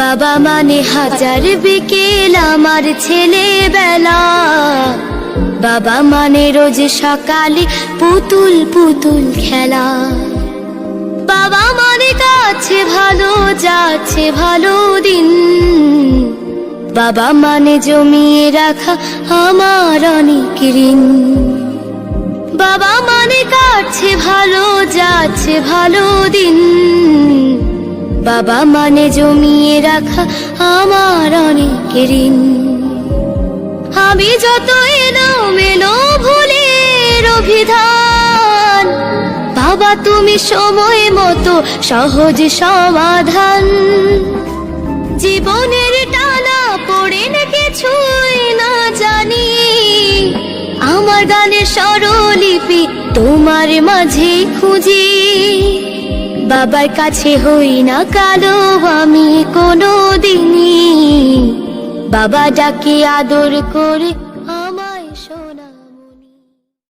বাবা মানে হাজার বিকেল আমার ছেলেবেলা, বাবা মানে রোজ সকালে পুতুল পুতুল খেলা। বাবা মানে কাছে ভালো যাচ্ছে ভালো দিন, বাবা মানে জমিয়ে রাখা আমার অনেক ঋণ। বাবা মানে কাছে ভালো যাচ্ছে ভালো দিন, বাবা মানে জমিয়ে রাখা আমার অনেক ঋণ। আমি যত এলোমেলো ভুলের অভিধান, বাবা তুমি সময় মতো সহজ সমাধান। জীবনের টানা পড়ে না কিছুই না জানি, আমার গানের স্বরলিপি তোমার মাঝে খুঁজি। বাবার কাছে হই না কালো আমি কোনো দিনই, বাবা ডাকে আদর করে